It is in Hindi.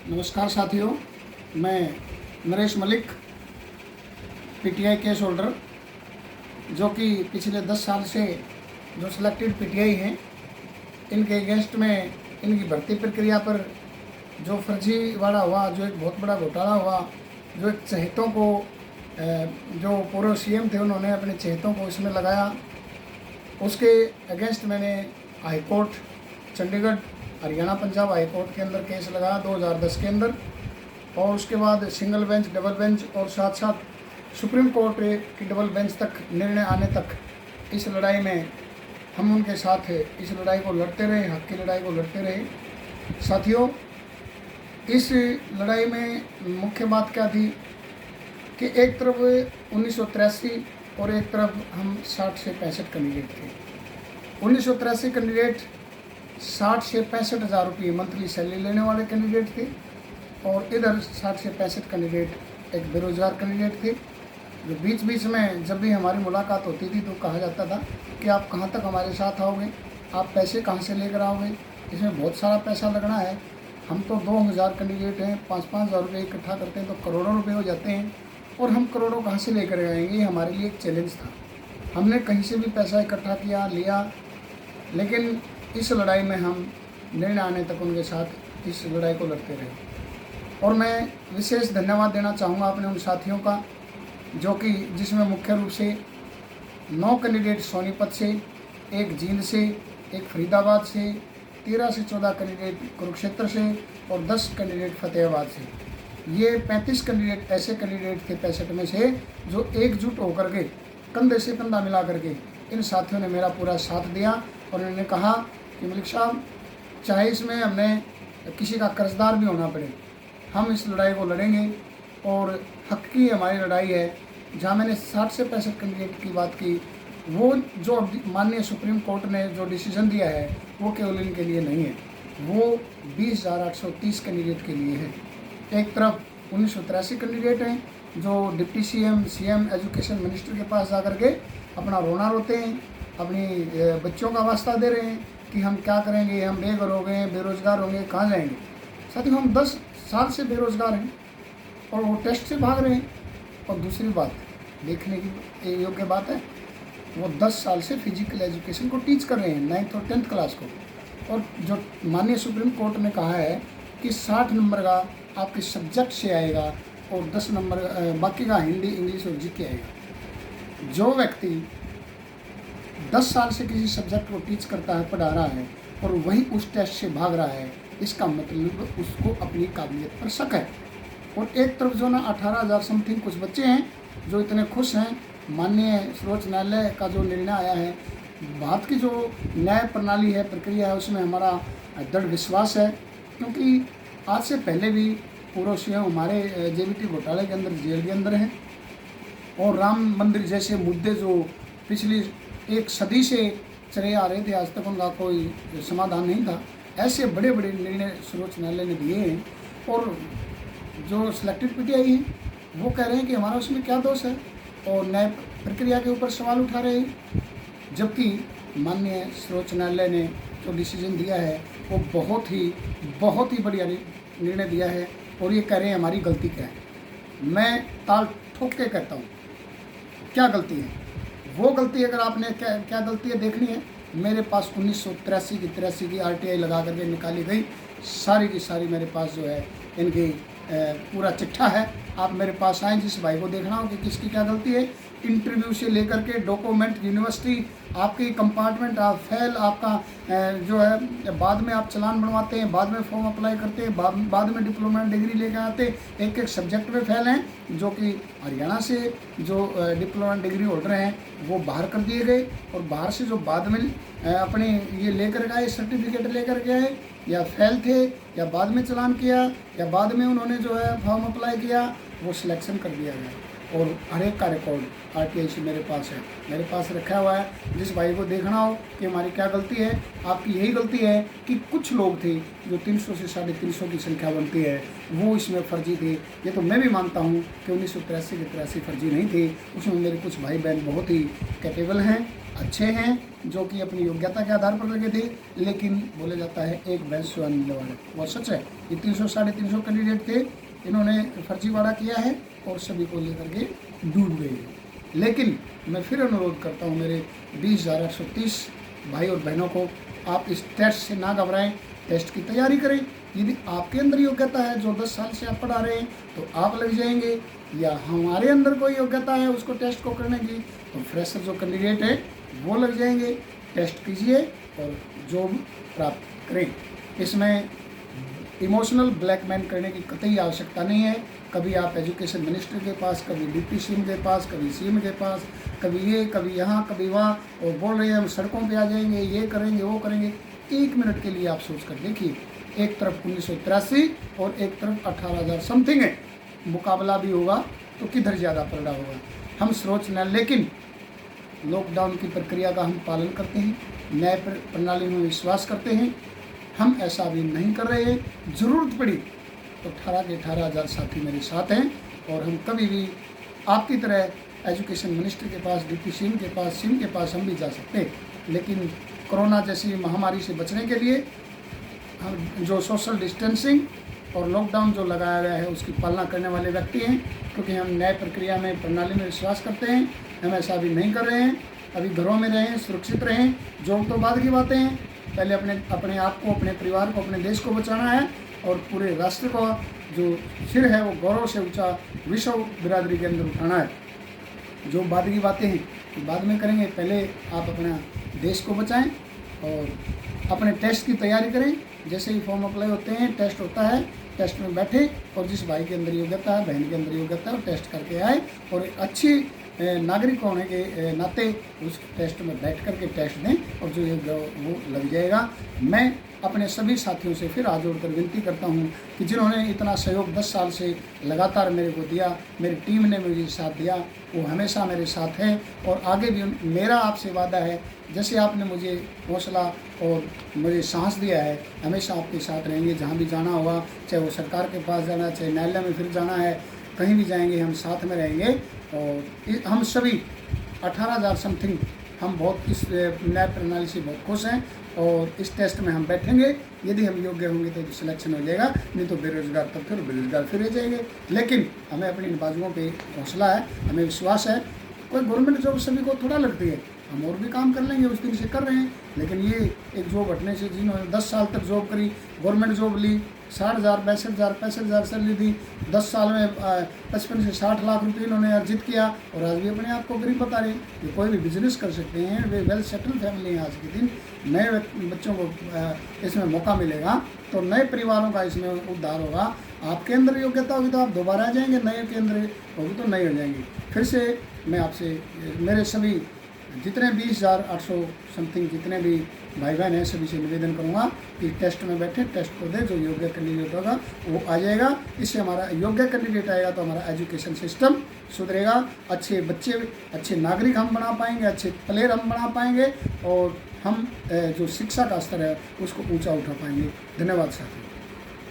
नमस्कार साथियों, मैं Naresh Malik, PTI case holder, जो कि पिछले 10 साल से जो सिलेक्टेड पीटीआई हैं, इनके अगेंस्ट में इनकी भर्ती प्रक्रिया पर जो फर्जीवाड़ा हुआ, जो एक बहुत बड़ा घोटाला हुआ, जो एक चहेतों को जो पूर्व सीएम थे उन्होंने अपने चहेतों को इसमें लगाया, उसके अगेंस्ट मैंने high court, Chandigarh, Haryana, Punjab high court के अंदर केस लगाया 2010 के अंदर। और उसके बाद सिंगल बेंच, डबल बेंच और साथ साथ सुप्रीम कोर्ट की डबल बेंच तक निर्णय आने तक इस लड़ाई में हम उनके साथ इस लड़ाई को लड़ते रहे, हक की लड़ाई को लड़ते रहे। साथियों, इस लड़ाई में मुख्य बात क्या थी कि एक तरफ 1983 और एक तरफ हम 60 से 65 कैंडिडेट थे। 1983 कैंडिडेट 60 से 65 हज़ार रुपये मंथली सैलरी लेने वाले कैंडिडेट थे और इधर 60 से 65 कैंडिडेट एक बेरोज़गार कैंडिडेट थे। जो बीच बीच में जब भी हमारी मुलाकात होती थी तो कहा जाता था कि आप कहाँ तक हमारे साथ आओगे, आप पैसे कहाँ से लेकर आओगे, इसमें बहुत सारा पैसा लगना है। हम तो 2000 कैंडिडेट हैं, 5-5 हज़ार रुपये इकट्ठा करते हैं तो करोड़ों रुपये हो जाते हैं और हम करोड़ों कहाँ से लेकर आएंगे। ये हमारे लिए एक चैलेंज था। हमने कहीं से भी पैसा इकट्ठा किया, लिया, लेकिन इस लड़ाई में हम निर्णय आने तक उनके साथ इस लड़ाई को लड़ते रहे। और मैं विशेष धन्यवाद देना चाहूँगा अपने उन साथियों का, जो कि जिसमें मुख्य रूप से 9 कैंडिडेट सोनीपत से, 1 जींद से, 1 फरीदाबाद से, 13 से 14 कैंडिडेट कुरुक्षेत्र से और 10 कैंडिडेट फतेहाबाद से। ये 35 कैंडिडेट ऐसे कैंडिडेट थे 65 में से जो एकजुट होकर के कंधे से कंधा मिला करके इन साथियों ने मेरा पूरा साथ दिया और उन्होंने कहा कि मलिक साहब, चाहे इसमें हमें किसी का कर्जदार भी होना पड़े, हम इस लड़ाई को लड़ेंगे और हक की हमारी लड़ाई है। जहाँ मैंने 60 से 65 कैंडिडेट की बात की, वो जो माननीय सुप्रीम कोर्ट ने जो डिसीजन दिया है वो केवल इनके लिए नहीं है, वो 20,830 कैंडिडेट के लिए है। एक तरफ 1983 कैंडिडेट हैं जो डिप्टी सीएम, एजुकेशन मिनिस्टर के पास जा कर के अपना रोना रोते हैं, अपनी बच्चों का वास्ता दे रहे हैं कि हम क्या करेंगे, हम बेघर हो गए, बेरोज़गार होंगे, कहाँ जाएंगे। साथियों, हम 10 साल से बेरोज़गार हैं और वो टेस्ट से भाग रहे हैं। और दूसरी बात देखने की योग्य बात है, वो 10 साल से फिजिकल एजुकेशन को टीच कर रहे हैं, 9th और 10th क्लास को। और जो माननीय सुप्रीम कोर्ट ने कहा है कि 60 नंबर का आपके सब्जेक्ट से आएगा और 10 नंबर बाकी का हिंदी, इंग्लिश और जीके आएगा। जो व्यक्ति 10 साल से किसी सब्जेक्ट को टीच करता है, पढ़ा रहा है और वही उस टेस्ट से भाग रहा है, इसका मतलब उसको अपनी काबिलियत पर शक है। और एक तरफ जो ना 18,000 समथिंग कुछ बच्चे हैं जो इतने खुश हैं माननीय सर्वोच्च न्यायालय का जो निर्णय आया है। भारत की जो न्याय प्रणाली है, प्रक्रिया है, उसमें हमारा दृढ़ विश्वास है, क्योंकि आज से पहले भी पूर्व सीएम हमारे जेबीटी घोटाले के अंदर जेल के अंदर हैं और राम मंदिर जैसे मुद्दे जो पिछली 1 सदी से चले आ रहे थे, आज तक उनका कोई समाधान नहीं था। ऐसे बड़े बड़े निर्णय सर्वोच्च न्यायालय ने दिए हैं और जो सिलेक्टेड पीटीआई हैं वो कह रहे हैं कि हमारा उसमें क्या दोष है और न्याय प्रक्रिया के ऊपर सवाल उठा रहे हैं। जबकि माननीय सर्वोच्च न्यायालय ने जो डिसीजन दिया है वो बहुत ही बढ़िया निर्णय दिया है और ये कह रहे हैं हमारी गलती क्या है। मैं ताल ठोक के कहता हूँ, क्या गलती है? वो गलती अगर आपने क्या गलती है देखनी है, मेरे पास 1983 की 83 की आरटीआई लगा करके निकाली गई सारी की सारी मेरे पास जो है इनकी पूरा चिट्ठा है। आप मेरे पास आएँ, जिस भाई को देखना हो कि किसकी क्या गलती है, इंटरव्यू से लेकर के डॉक्यूमेंट, यूनिवर्सिटी, आपकी कंपार्टमेंट, आप फेल, आपका जो है बाद में आप चलान बनवाते हैं, बाद में फॉर्म अप्लाई करते हैं, बाद में डिप्लोमा डिग्री लेकर आते, एक सब्जेक्ट में फेल हैं, जो कि हरियाणा से जो डिप्लोमा डिग्री होल्डर हैं वो बाहर कर दिए गए और बाहर से जो बाद में अपने ये लेकर गए, सर्टिफिकेट लेकर के आए, या फेल थे या बाद में चलान किया या बाद में उन्होंने जो है फॉर्म अप्लाई किया, वो सिलेक्शन कर दिया गया। और हर एक का रिकॉर्ड आरटीआई से मेरे पास है, मेरे पास रखा हुआ है। जिस भाई को देखना हो कि हमारी क्या गलती है, आपकी यही गलती है कि कुछ लोग थे जो 300 से 350 की संख्या बनती है, वो इसमें फर्जी थे। ये तो मैं भी मानता हूँ कि 1983 के 83 फर्जी नहीं थे, उसमें मेरे कुछ भाई बहन बहुत ही कैपेबल हैं अच्छे हैं जो कि अपनी योग्यता के आधार पर लगे थे, लेकिन बोला जाता है एक भैंस स्वान मिलने वाले, वो सच है। ये 300 साढ़े 300 कैंडिडेट थे, इन्होंने फर्जीवाड़ा किया है और सभी को लेकर के डूब गए। लेकिन मैं फिर अनुरोध करता हूँ मेरे 20,830 भाई और बहनों को, आप इस टेस्ट से ना घबराएं, टेस्ट की तैयारी करें। यदि आपके अंदर योग्यता है, जो 10 साल से आप पढ़ा रहे हैं, तो आप लग जाएंगे, या हमारे अंदर कोई योग्यता है उसको टेस्ट को करने की, तो फ्रेशर जो कैंडिडेट है वो लग जाएंगे। टेस्ट कीजिए और जॉब प्राप्त करें। इसमें इमोशनल ब्लैकमेल करने की कतई आवश्यकता नहीं है। कभी आप एजुकेशन मिनिस्टर के पास, कभी डिप्टी सीएम के पास, कभी सीएम के पास, कभी ये कभी यहाँ कभी वहाँ, और बोल रहे हैं हम सड़कों पे आ जाएंगे, ये करेंगे वो करेंगे। 1 मिनट के लिए आप सोच कर देखिए, एक तरफ 1983 और एक तरफ 18,000 समथिंग है, मुकाबला भी होगा तो किधर ज़्यादा पड़ रहा होगा। हम सोच न, लेकिन लॉकडाउन की प्रक्रिया का हम पालन करते हैं, न्याय प्रणाली में विश्वास करते हैं। हम ऐसा भी नहीं कर रहे हैं। ज़रूरत पड़ी तो 18 के 18,000 साथी मेरे साथ हैं, और हम कभी भी आपकी तरह एजुकेशन मिनिस्टर के पास, डिप्टी सीएम के पास, सीएम के पास हम भी जा सकते हैं। लेकिन कोरोना जैसी महामारी से बचने के लिए हम जो सोशल डिस्टेंसिंग और लॉकडाउन जो लगाया गया है उसकी पालना करने वाले व्यक्ति हैं, क्योंकि हम न्याय प्रक्रिया में प्रणाली में विश्वास करते हैं। हम ऐसा भी नहीं कर रहे हैं। अभी घरों में रहें, सुरक्षित रहें। जॉब तो बाद की बातें हैं, पहले अपने आप को, अपने परिवार को, अपने देश को बचाना है, और पूरे राष्ट्र को जो सिर है वो गौरव से ऊंचा विश्व बिरादरी के अंदर उठाना है। जो बाद की बातें हैं कि बाद में करेंगे, पहले आप अपना देश को बचाएं और अपने टेस्ट की तैयारी करें। जैसे ही फॉर्म अप्लाई होते हैं, टेस्ट होता है, टेस्ट में बैठे और जिस भाई के अंदर योग्यता है, बहन के अंदर योग्यता है, वो टेस्ट करके आए और अच्छी नागरिक होने के नाते उस टेस्ट में बैठ करके टेस्ट दें, और जो वो लग जाएगा। मैं अपने सभी साथियों से फिर हाथ जोड़कर विनती करता हूं कि जिन्होंने इतना सहयोग 10 साल से लगातार मेरे को दिया, मेरी टीम ने मुझे साथ दिया, वो हमेशा मेरे साथ हैं और आगे भी मेरा आपसे वादा है, जैसे आपने मुझे हौसला और मुझे साहस दिया है, हमेशा आपके साथ रहेंगे। जहाँ भी जाना होगा, चाहे वो सरकार के पास जाना, चाहे न्यायालय में फिर जाना है, कहीं भी जाएंगे हम साथ में रहेंगे। और हम सभी 18,000 समथिंग हम बहुत इस न्याय प्रणाली से बहुत खुश हैं, और इस टेस्ट में हम बैठेंगे। यदि हम योग्य होंगे तो सिलेक्शन हो जाएगा, नहीं तो बेरोजगार तब फिर बेरोजगार फिर रह जाएंगे। लेकिन हमें अपनी इन बाजुओं पे हौसला है, हमें विश्वास है। कोई गवर्नमेंट जॉब सभी को थोड़ा लगती है, हम और भी काम कर लेंगे, उस दिन से कर रहे हैं। लेकिन ये एक जॉब हटने से, जिन्होंने 10 साल तक जॉब करी, गवर्नमेंट जॉब ली, 60,000 65,000 सैलरी दी, 10 साल में 55 से 60 लाख रुपये इन्होंने अर्जित किया, और आज भी अपने आप को गरीब बता रहे। ये कोई भी बिजनेस कर सकते हैं, वे वेल सेटल फैमिली हैं। आज के दिन नए बच्चों को इसमें मौका मिलेगा, तो नए परिवारों का इसमें उद्धार होगा। आपके अंदर योग्यता होगी तो आप दोबारा आ जाएंगे, नए के अंदर होगी तो नए हो जाएंगे। फिर से मैं आपसे, मेरे सभी जितने 20,800 समथिंग जितने भी भाई बहन हैं, सभी से निवेदन करूंगा कि टेस्ट में बैठे, टेस्ट को दे। जो योग्य कैंडिडेट होगा वो आ जाएगा। इससे हमारा योग्य कैंडिडेट आएगा तो हमारा एजुकेशन सिस्टम सुधरेगा, अच्छे बच्चे, अच्छे नागरिक हम बना पाएंगे, अच्छे प्लेयर हम बना पाएंगे, और हम जो शिक्षा का स्तर है उसको ऊंचा उठा पाएंगे। धन्यवाद साथियों।